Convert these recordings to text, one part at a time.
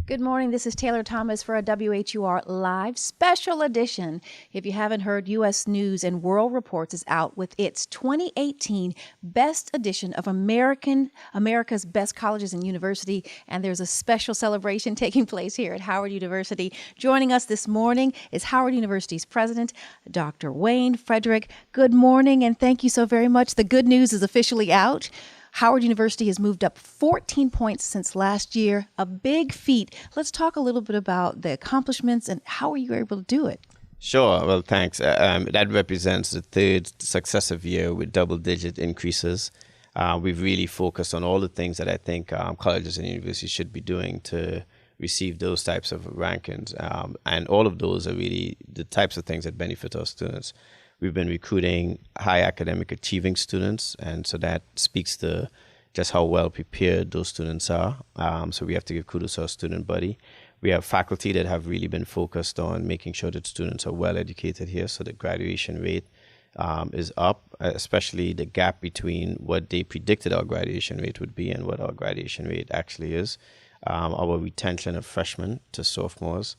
Good morning. This is Taylor Thomas for a WHUR Live special edition. If you haven't heard, U.S. News and World Reports is out with its 2018 Best Edition of America's Best Colleges and University, and there's a special celebration taking place here at Howard University. Joining us this morning is Howard University's president, Dr. Wayne Frederick. Good morning, and thank you so very much. The good news is officially out. Howard University has moved up 14 points since last year, a big feat. Let's talk a little bit about the accomplishments and how were you able to do it? Sure. Well, thanks. That represents the third successive year with double-digit increases. We've really focused on all the things that I think colleges and universities should be doing to receive those types of rankings. And all of those are really the types of things that benefit our students. We've been recruiting high academic achieving students, and so that speaks to just how well prepared those students are. So we have to give kudos to our student body. We have faculty that have really been focused on making sure that students are well educated here, so the graduation rate is up, especially the gap between what they predicted our graduation rate would be and what our graduation rate actually is. Our retention of freshmen to sophomores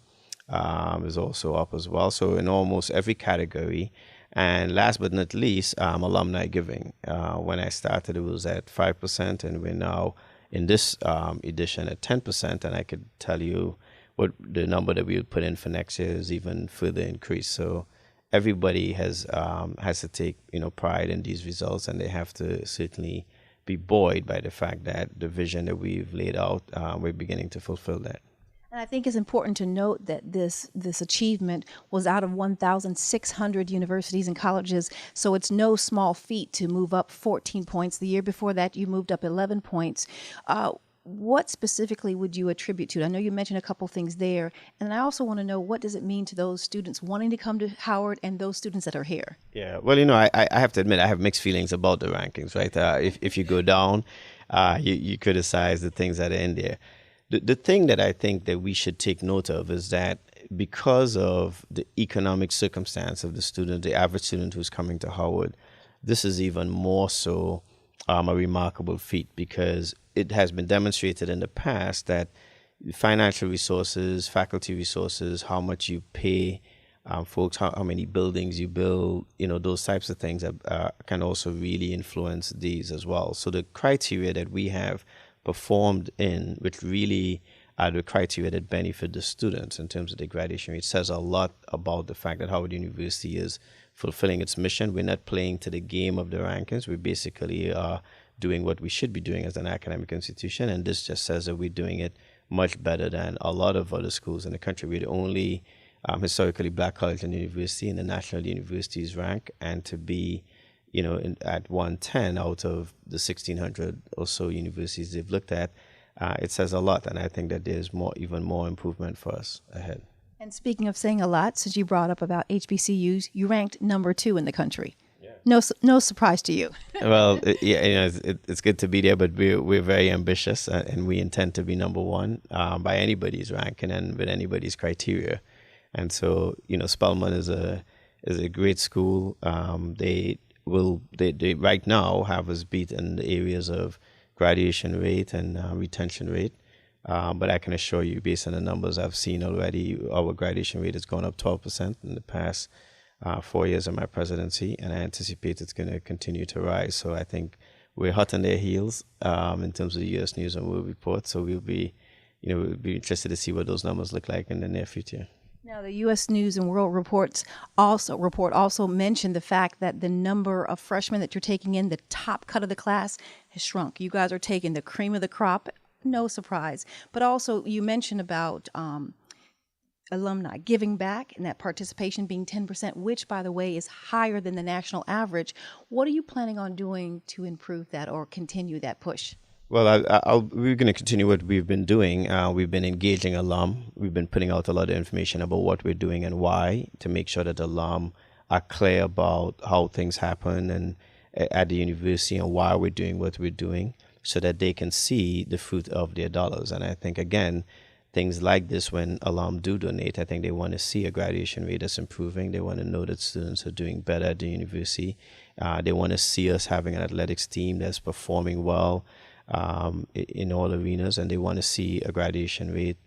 is also up as well. So in almost every category. And last but not least, Alumni Giving. When I started, it was at 5%, and we're now in this edition at 10%. And I could tell you what the number that we would put in for next year is even further increased. So everybody has to take pride in these results, and they have to certainly be buoyed by the fact that the vision that we've laid out, we're beginning to fulfill that. And I think it's important to note that this achievement was out of 1,600 universities and colleges, so it's no small feat to move up 14 points. The year before that, you moved up 11 points. What specifically would you attribute to it? I know you mentioned a couple things there, and I also want to know, what does it mean to those students wanting to come to Howard and those students that are here? Yeah, well, I have to admit, I have mixed feelings about the rankings, right? If you go down, you criticize the things that are in there. The thing that I think that we should take note of is that because of the economic circumstance of the student, the average student who's coming to Howard, this is even more so a remarkable feat, because it has been demonstrated in the past that financial resources, faculty resources, how much you pay folks, how many buildings you build, those types of things can also really influence these as well. So the criteria that we have performed in, which really are the criteria that benefit the students in terms of the graduation rate, says a lot about the fact that Howard University is fulfilling its mission. We're not playing to the game of the rankings. We basically are doing what we should be doing as an academic institution, and this just says that we're doing it much better than a lot of other schools in the country. We're the only historically black college and university in the National Universities rank, and to be at 110 out of the 1,600 or so universities they've looked at, it says a lot. And I think that there's even more improvement for us ahead. And speaking of saying a lot, since you brought up about HBCUs, you ranked number 2 in the country. Yeah. No surprise to you. Well, it's good to be there, but we're very ambitious, and we intend to be number 1 by anybody's ranking and with anybody's criteria. And so, Spelman is a great school. They right now have us beat in the areas of graduation rate and retention rate. But I can assure you, based on the numbers I've seen already, our graduation rate has gone up 12% in the past 4 years of my presidency, and I anticipate it's going to continue to rise. So I think we're hot on their heels in terms of the U.S. News and World Report. So we'll be interested to see what those numbers look like in the near future. Now, the U.S. News and World Report also mentioned the fact that the number of freshmen that you're taking in, the top cut of the class, has shrunk. You guys are taking the cream of the crop, no surprise. But also, you mentioned about alumni giving back and that participation being 10%, which, by the way, is higher than the national average. What are you planning on doing to improve that or continue that push? Well, we're going to continue what we've been doing. We've been engaging alum. We've been putting out a lot of information about what we're doing and why, to make sure that alum are clear about how things happen and at the university and why we're doing what we're doing, so that they can see the fruit of their dollars. And I think, again, things like this, when alum do donate, I think they want to see a graduation rate that's improving. They want to know that students are doing better at the university. They want to see us having an athletics team that's performing well in all arenas, and they want to see a graduation rate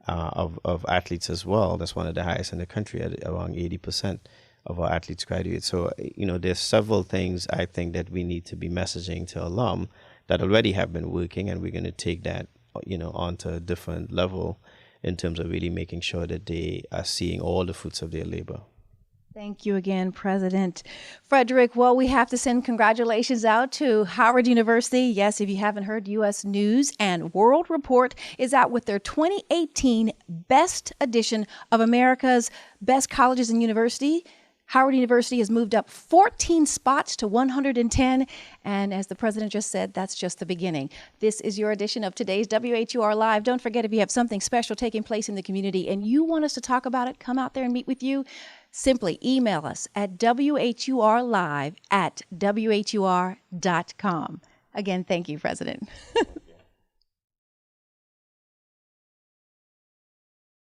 of athletes as well. That's one of the highest in the country, at around 80% of our athletes graduate. So, there's several things I think that we need to be messaging to alum that already have been working, and we're going to take that, onto a different level in terms of really making sure that they are seeing all the fruits of their labor. Thank you again, President Frederick. Well, we have to send congratulations out to Howard University. Yes, if you haven't heard, U.S. News and World Report is out with their 2018 Best Edition of America's Best Colleges and Universities. Howard University has moved up 14 spots to 110. And as the president just said, that's just the beginning. This is your edition of today's WHUR Live. Don't forget, if you have something special taking place in the community and you want us to talk about it, come out there and meet with you. Simply email us at WHURlive@WHUR.com. Again, thank you, President.